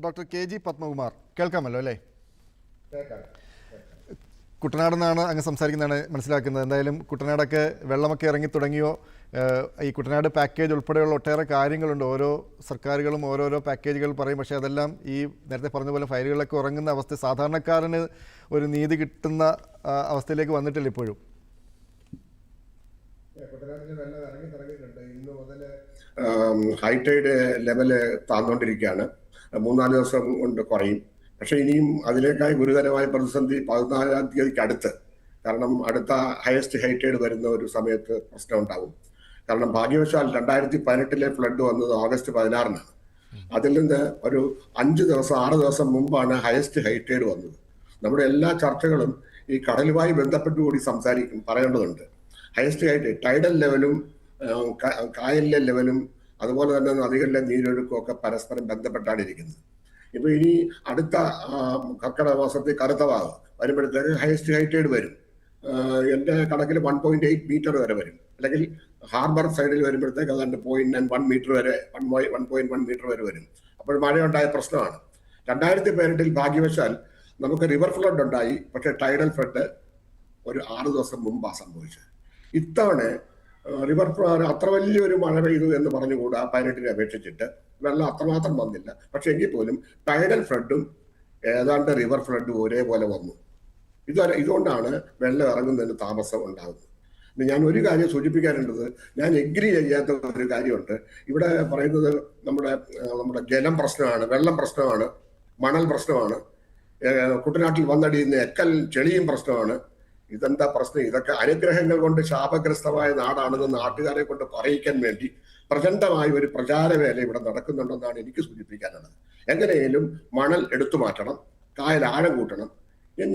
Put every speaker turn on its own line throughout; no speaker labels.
Doctor KG Padmakumar കേൾക്കാമല്ലോ അല്ലേ? കുട്ടനാട് നിന്നാണ് അങ്ങ് സംസാരിക്കുന്നതാണ് മനസ്സിലാക്കുന്നത്. എന്തായാലും കുട്ടനാടൊക്കെ വെള്ളമൊക്കെ ഇറങ്ങി തുടങ്ങിയോ? ഈ കുട്ടനാട് പാക്കേജ് ഉൾപ്പെടെയുള്ള ഒട്ടേറെ കാര്യങ്ങളുണ്ട്. ഓരോ സർക്കാരുകളും ഓരോരോ പാക്കേജുകൾ പറയും. പക്ഷേ അതെല്ലാം ഈ നേരത്തെ പറഞ്ഞ പോലെ ഫയലുകളൊക്കെ ഉറങ്ങുന്ന അവസ്ഥ, സാധാരണക്കാരന് ഒരു നീതി കിട്ടുന്ന അവസ്ഥയിലേക്ക് വന്നിട്ടില്ല ഇപ്പോഴും.
കുട്ടനാട്ടിൽ വെള്ളം ഇറങ്ങി തുടങ്ങിയിട്ടുണ്ട്. ഇന്ന് മുതൽ ഹൈറ്റൈഡ് ലെവല് താഴ്ന്നുകൊണ്ടിരിക്കുകയാണ്. 3-4 ദിവസം കൊണ്ട് കുറയും. പക്ഷെ ഇനിയും അതിലേക്കായി ഗുരുതരമായ പ്രതിസന്ധി 14-ാം തീയതിക്ക് അടുത്ത്, കാരണം അടുത്ത ഹയസ്റ്റ് ഹൈറ്റൈഡ് വരുന്ന ഒരു സമയത്ത് പ്രശ്നം ഉണ്ടാവും. കാരണം ഭാഗ്യവശാൽ 2018 ഫ്ലഡ് വന്നത് ഓഗസ്റ്റ് 16-നാണ്. അതിൽ നിന്ന് ഒരു 5 ദിവസം 6 ദിവസം മുമ്പാണ് ഹയസ്റ്റ് ഹൈറ്റൈഡ് വന്നത്. നമ്മുടെ എല്ലാ ചർച്ചകളും ഈ കടലുമായി ബന്ധപ്പെട്ടുകൂടി പറയേണ്ടതുണ്ട്. ഹയസ്റ്റ് ഹൈറ്റൈഡ് ടൈഡൽ ലെവലും കായലിലെ ലെവലും അതുപോലെ തന്നെ നദികളിലെ നീരൊഴുക്കും ഒക്കെ പരസ്പരം ബന്ധപ്പെട്ടാണ് ഇരിക്കുന്നത്. ഇപ്പൊ ഇനി അടുത്ത കർക്കിടക മാസത്തിൽ കറുത്ത ഭാഗം വരുമ്പോഴത്തേക്ക് ഹയസ്റ്റ് ഹൈറ്റൈഡ് വരും. എൻ്റെ കണക്കിൽ 1.8 മീറ്റർ വരെ വരും. അല്ലെങ്കിൽ ഹാർബർ സൈഡിൽ വരുമ്പോഴത്തേക്ക് അതാണ്ട് 0.1 മീറ്റർ വരെ 1.1 മീറ്റർ വരെ വരും. അപ്പോൾ മഴയുണ്ടായ പ്രശ്നമാണ്. 2018 ഭാഗ്യവശാൽ നമുക്ക് റിവർ ഫ്ലഡ് ഉണ്ടായി. പക്ഷേ ടൈഡൽ ഫ്ലഡ് ഒരു 6 ദിവസം മുമ്പാണ് സംഭവിച്ചത്. ഇത്തവണ റിവർ അത്ര വലിയൊരു മഴ പെയ്തു എന്ന് പറഞ്ഞുകൂടാ. 18-നെ അപേക്ഷിച്ചിട്ട് വെള്ളം അത്രമാത്രം വന്നില്ല. പക്ഷെ എങ്കിൽ പോലും ടൈഡൽ ഫ്ലഡും ഏതാണ്ട് റിവർ ഫ്ലഡും ഒരേപോലെ വന്നു. ഇതുകൊണ്ടാണ് വെള്ളം ഇറങ്ങുന്നതിന് താമസം ഉണ്ടാകുന്നത്. ഞാൻ ഒരു കാര്യം സൂചിപ്പിക്കാനുള്ളത്, ഞാൻ എഗ്രി ചെയ്യാത്ത ഒരു കാര്യമുണ്ട്. ഇവിടെ പറയുന്നത് നമ്മുടെ ജലം പ്രശ്നമാണ്, വെള്ളം പ്രശ്നമാണ്, മണൽ പ്രശ്നമാണ്, കുട്ടനാട്ടിൽ വന്നടിയുന്ന എക്കൽ ചെളിയും പ്രശ്നമാണ്. ഇതെന്താ പ്രശ്നം? ഇതൊക്കെ അനുഗ്രഹങ്ങൾ കൊണ്ട് ശാപഗ്രസ്തമായ നാടാണെന്ന് നാട്ടുകാരെ കൊണ്ട് പറയിക്കാൻ വേണ്ടി പ്രചണ്ഡമായ ഒരു പ്രചാരവേല ഇവിടെ നടക്കുന്നുണ്ടെന്നാണ് എനിക്ക് സൂചിപ്പിക്കാനുള്ളത്. എങ്ങനെയും മണൽ എടുത്തു മാറ്റണം, കായൽ ആഴം കൂട്ടണം.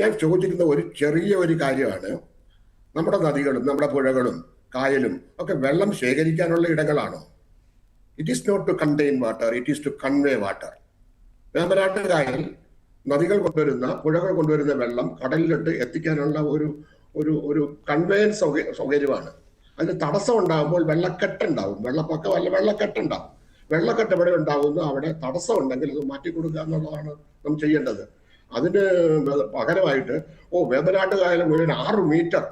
ഞാൻ ചോദിക്കുന്ന ഒരു ചെറിയ ഒരു കാര്യമാണ്, നമ്മുടെ നദികളും നമ്മുടെ പുഴകളും കായലും ഒക്കെ വെള്ളം ശേഖരിക്കാനുള്ള ഇടങ്ങളാണോ? It is not to contain water, it is to convey water. Vembanad കായൽ നദികൾ കൊണ്ടുവരുന്ന പുഴകൾ കൊണ്ടുവരുന്ന വെള്ളം കടലിലിട്ട് എത്തിക്കാനുള്ള ഒരു കൺവേയൻസ് സൗകര്യമാണ്. അതിന് തടസ്സം ഉണ്ടാകുമ്പോൾ വെള്ളക്കെട്ടുണ്ടാവും, വെള്ളപ്പൊക്കം അല്ല വെള്ളക്കെട്ടുണ്ടാവും. വെള്ളക്കെട്ട് എവിടെ ഉണ്ടാവുന്നു അവിടെ തടസ്സം ഉണ്ടെങ്കിൽ അത് മാറ്റിക്കൊടുക്കുക എന്നുള്ളതാണ് നാം ചെയ്യേണ്ടത്. അതിന് പകരമായിട്ട് വേമ്പനാട്ട് കായൽ മുഴുവൻ 6 മീറ്റർ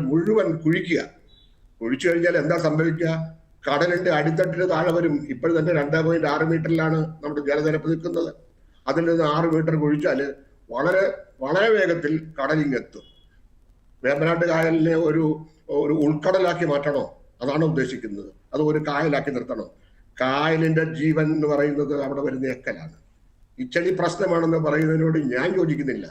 മുഴുവൻ കുഴിച്ചു കഴിഞ്ഞാൽ എന്താ സംഭവിക്കുക? കടലിന്റെ അടിത്തട്ടിന് താഴെ വരും. ഇപ്പോൾ തന്നെ 2.6 മീറ്ററിലാണ് നമ്മുടെ ജലനിരപ്പ് നിൽക്കുന്നത്. അതിൽ നിന്ന് 6 മീറ്റർ കുഴിച്ചാൽ വളരെ വളരെ വേഗത്തിൽ കടലിങ്ങെത്തും. വേമ്പനാട്ട് കായലിനെ ഒരു ഉൾക്കടലാക്കി മാറ്റണോ? അതാണ് ഉദ്ദേശിക്കുന്നത്. അത് ഒരു കായലാക്കി നിർത്തണോ? കായലിന്റെ ജീവൻ എന്ന് പറയുന്നത് അവിടെ വരുന്ന എക്കലാണ്. ഈ ചെളി പ്രശ്നമാണെന്ന് പറയുന്നതിനോട് ഞാൻ യോജിക്കുന്നില്ല.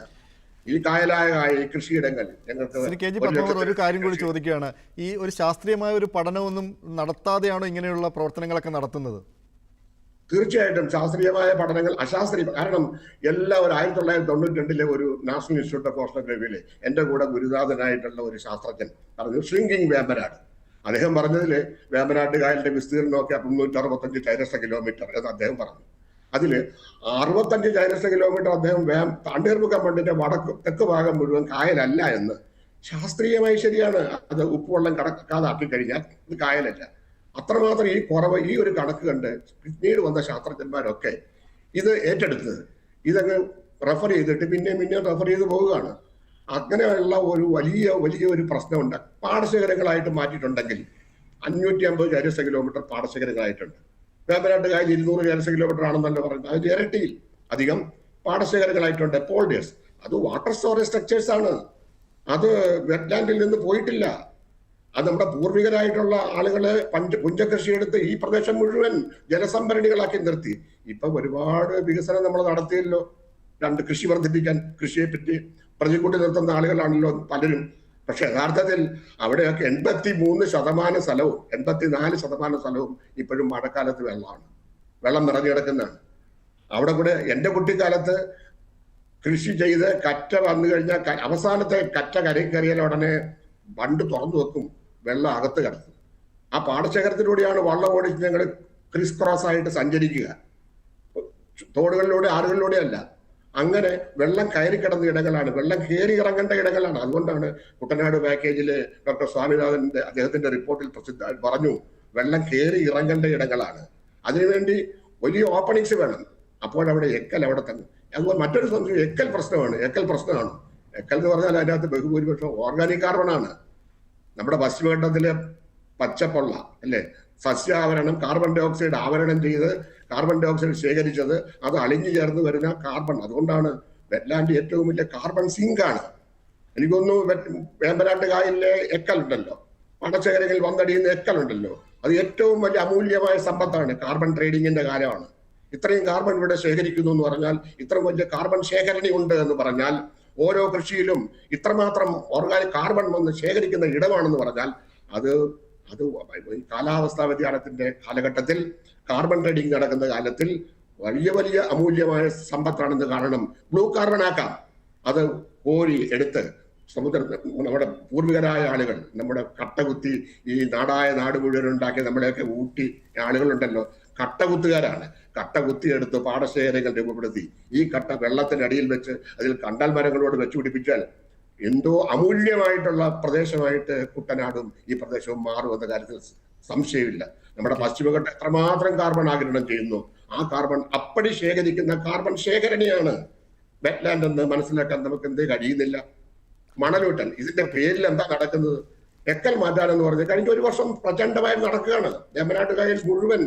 ഈ കായലായ കൃഷിയിടങ്ങൾ
ഞങ്ങൾക്ക് ഒരു കാര്യം കൂടി ചോദിക്കുകയാണ്. ഈ ഒരു ശാസ്ത്രീയമായ ഒരു പഠനമൊന്നും നടത്താതെയാണോ ഇങ്ങനെയുള്ള പ്രവർത്തനങ്ങളൊക്കെ നടത്തുന്നത്?
തീർച്ചയായിട്ടും ശാസ്ത്രീയമായ പഠനങ്ങൾ അശാസ്ത്രീയ. കാരണം എല്ലാവരും 1992 ഒരു നാഷണൽ ഇൻസ്റ്റിറ്റ്യൂട്ട് ഓഫ് ഓഷനോഗ്രഫിയിലെ എൻ്റെ കൂടെ ഗുരുനാഥനായിട്ടുള്ള ഒരു ശാസ്ത്രജ്ഞൻ പറഞ്ഞു ഷ്രിങ്കിങ് വേമ്പനാട്. അദ്ദേഹം പറഞ്ഞതിൽ വേമ്പനാട്ട് കായലിന്റെ വിസ്തീർണ്ണമൊക്കെ 365 ചതുരശ്ര കിലോമീറ്റർ എന്ന് അദ്ദേഹം പറഞ്ഞു. അതിൽ 65 ചതുരശ്ര കിലോമീറ്റർ അദ്ദേഹം തണ്ണീർമുക്കം ബണ്ടിന്റെ തെക്ക് ഭാഗം മുഴുവൻ കായലല്ല എന്ന്. ശാസ്ത്രീയമായി ശരിയാണ്. അത് ഉപ്പുവെള്ളം കടക്കാതാക്കി കഴിഞ്ഞാൽ ഇത് കായലല്ല. അത്രമാത്രം ഈ ഒരു കണക്ക് കണ്ട് പിന്നീട് വന്ന ശാസ്ത്രജ്ഞന്മാരൊക്കെ ഇത് ഏറ്റെടുത്തത്, ഇതങ്ങ് റെഫർ ചെയ്തിട്ട് പിന്നെയും റെഫർ ചെയ്ത് പോവുകയാണ്. അങ്ങനെയുള്ള ഒരു വലിയ ഒരു പ്രശ്നമുണ്ട്. പാടശേഖരങ്ങളായിട്ട് മാറ്റിയിട്ടുണ്ടെങ്കിൽ 550 ചതുരശ്ര കിലോമീറ്റർ പാടശേഖരങ്ങളായിട്ടുണ്ട്. വേമ്പനാട്ട് കായൽ 200 ചതുരശ്ര കിലോമീറ്റർ ആണെന്നല്ലോ പറയുന്നത്. അത് ഇരട്ടിയിൽ അധികം പാടശേഖരങ്ങളായിട്ടുണ്ട്. പോൾഡേഴ്സ് അത് വാട്ടർ സ്റ്റോറേജ് സ്ട്രക്ചേഴ്സ് ആണ്. അത് വെറ്റ്ലാൻഡിൽ നിന്ന് പോയിട്ടില്ല. അത് നമ്മുടെ പൂർവികരായിട്ടുള്ള ആളുകള് പുഞ്ചകൃഷിയെടുത്ത് ഈ പ്രദേശം മുഴുവൻ ജലസംഭരണികളാക്കി നിർത്തി. ഇപ്പൊ ഒരുപാട് വികസനം നമ്മൾ നടത്തിയല്ലോ. കൃഷി വർദ്ധിപ്പിക്കാൻ കൃഷിയെ പറ്റി പ്രതികൂട്ടി നിർത്തുന്ന ആളുകളാണല്ലോ പലരും. പക്ഷെ യഥാർത്ഥത്തിൽ അവിടെയൊക്കെ 83% സ്ഥലവും 84% സ്ഥലവും ഇപ്പോഴും മഴക്കാലത്ത് വെള്ളം നിറഞ്ഞു കിടക്കുന്നതാണ്. അവിടെ കൂടെ എൻ്റെ കുട്ടിക്കാലത്ത് കൃഷി ചെയ്ത് കറ്റ വന്നു കഴിഞ്ഞാൽ അവസാനത്തെ കറ്റ കരയിൽ ഉടനെ ബണ്ട് തുറന്നു വെക്കും, വെള്ളം അകത്ത് കിടക്കും. ആ പാടശേഖരത്തിലൂടെയാണ് വള്ളം ഓടിച്ച് ഞങ്ങൾ ക്രിസ് ക്രോസ് ആയിട്ട് സഞ്ചരിക്കുക. തോടുകളിലൂടെ ആറുകളിലൂടെ അല്ല. അങ്ങനെ വെള്ളം കയറി കിടന്ന ഇടങ്ങളാണ്, വെള്ളം കയറി ഇറങ്ങേണ്ട ഇടങ്ങളാണ്. അതുകൊണ്ടാണ് കുട്ടനാട് പാക്കേജിൽ ഡോക്ടർ സ്വാമിനാഥന്റെ അദ്ദേഹത്തിന്റെ റിപ്പോർട്ടിൽ പറഞ്ഞു വെള്ളം കയറി ഇറങ്ങേണ്ട ഇടങ്ങളാണ്. അതിനുവേണ്ടി വലിയ ഓപ്പണിങ്സ് വേണം. അപ്പോഴവിടെ എക്കൽ അവിടെ തന്നെ. അതുപോലെ മറ്റൊരു സംശയം എക്കൽ പ്രശ്നമാണ്. എക്കൽ എന്ന് പറഞ്ഞാൽ അതിനകത്ത് ബഹുഭൂരിപക്ഷം ഓർഗാനിക് കാർബണാണ്. നമ്മുടെ പശ്ചിമഘട്ടത്തിലെ പച്ചപ്പൊള്ള അല്ലെ, സസ്യാവരണം കാർബൺ ഡൈ ഓക്സൈഡ് ആവരണം ചെയ്ത് കാർബൺ ഡൈ ഓക്സൈഡ് ശേഖരിച്ചത് അത് അളിഞ്ഞു ചേർന്ന് വരുന്ന കാർബൺ. അതുകൊണ്ടാണ് വെറ്റ്ലാൻഡ് ഏറ്റവും വലിയ കാർബൺ സിങ്ക് ആണ്. എനിക്കൊന്നു വേമ്പനാട്ട് കായലിലെ എക്കൽ ഉണ്ടല്ലോ, പടച്ചേരകളിൽ വന്നടിയുന്ന എക്കൽ ഉണ്ടല്ലോ, അത് ഏറ്റവും വലിയ അമൂല്യമായ സമ്പത്താണ്. കാർബൺ ട്രേഡിങ്ങിന്റെ കാലമാണ്. ഇത്രയും കാർബൺ ഇവിടെ ശേഖരിക്കുന്നു എന്ന് പറഞ്ഞാൽ, ഇത്ര വലിയ കാർബൺ ശേഖരണി ഉണ്ട് എന്ന് പറഞ്ഞാൽ, ഓരോ കൃഷിയിലും ഇത്രമാത്രം ഓർഗാനിക് കാർബൺ വന്ന് ശേഖരിക്കുന്ന ഇടമാണെന്ന് പറഞ്ഞാൽ, അത് കാലാവസ്ഥാ വ്യതിയാനത്തിന്റെ കാലഘട്ടത്തിൽ, കാർബൺ ട്രേഡിംഗ് നടക്കുന്ന കാലത്തിൽ വലിയ വലിയ അമൂല്യമായ സമ്പത്താണെന്ന് കാണണം. ബ്ലൂ കാർബൺ ആക്കാം. അത് കോരി എടുത്ത് നമ്മുടെ പൂർവികരായ ആളുകൾ, നമ്മുടെ കട്ടകുത്തി ഈ നാട് മുഴുവൻ ഉണ്ടാക്കി നമ്മളെയൊക്കെ ഊട്ടി ആളുകളുണ്ടല്ലോ, കട്ടകുത്തുകാരാണ്. കട്ടകുത്തിയെടുത്ത് പാടശേഖരങ്ങൾ രൂപപ്പെടുത്തി ഈ കട്ട വെള്ളത്തിനടിയിൽ വെച്ച് അതിൽ കണ്ടൽ മരങ്ങളോട് വെച്ചു പിടിപ്പിച്ചാൽ എന്തോ അമൂല്യമായിട്ടുള്ള പ്രദേശമായിട്ട് കുട്ടനാടും ഈ പ്രദേശവും മാറുമെന്ന കാര്യത്തിൽ സംശയമില്ല. നമ്മുടെ പശ്ചിമഘട്ടം എത്രമാത്രം കാർബൺ ആഗിരണം ചെയ്യുന്നു, ആ കാർബൺ അപ്പടി ശേഖരിക്കുന്ന കാർബൺ ശേഖരണിയാണ് വെറ്റ്ലാൻഡ് എന്ന് മനസ്സിലാക്കാൻ നമുക്ക് എന്തേ കഴിയുന്നില്ല. മണലൂട്ടൽ, ഇതിന്റെ പേരിൽ എന്താ നടക്കുന്നത്? എക്കൽ മാറ്റാനെന്ന് പറഞ്ഞ് കഴിഞ്ഞ ഒരു വർഷം പ്രചണ്ഡമായി നടക്കുകയാണ്. വേമ്പനാട്ട് കായൽ മുഴുവൻ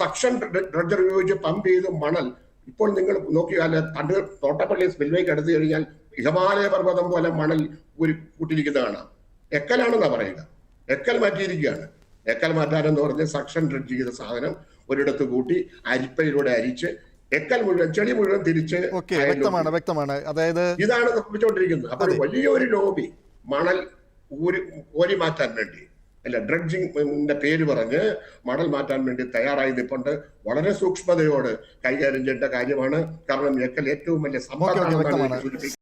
സക്ഷൻ ഡ്രഡ്ജർ ഉപയോഗിച്ച് പമ്പ് ചെയ്ത് മണൽ. ഇപ്പോൾ നിങ്ങൾ നോക്കിയാൽ തോട്ടപ്പള്ളി സ്പിൽവേക്ക് എടുത്തു കഴിഞ്ഞാൽ ഹിമാലയ പർവ്വതം പോലെ മണൽ കൂട്ടിയിരിക്കുന്നതാണ്. എക്കലാണെന്നാ പറയുക. എക്കൽ മാറ്റിയിരിക്കുകയാണ്. എക്കൽ മാറ്റാനെന്ന് പറഞ്ഞ് സക്ഷൻ ഡ്രഡ്ജ് ചെയ്ത സാധനം ഒരിടത്ത് കൂട്ടി അരിപ്പയിലൂടെ അരിച്ച് എക്കൽ മുഴുവൻ, ചെളി മുഴുവൻ തിരിച്ച്
വ്യക്തമാണ്. അതായത്
ഇതാണ് സംഭവിച്ചുകൊണ്ടിരിക്കുന്നത്. അപ്പൊ വലിയൊരു ലോബി മണൽ ഊരി മാറ്റാൻ വേണ്ടി, അല്ല ഡ്രഡ്ജിങ്ങിന്റെ പേര് പറഞ്ഞ് മണൽ മാറ്റാൻ വേണ്ടി തയ്യാറായി നിൽപ്പുണ്ട്. വളരെ സൂക്ഷ്മതയോട് കൈകാര്യം ചെയ്യേണ്ട കാര്യമാണ്. കാരണം എക്കൽ ഏറ്റവും വലിയ സമ്പത്താണ്.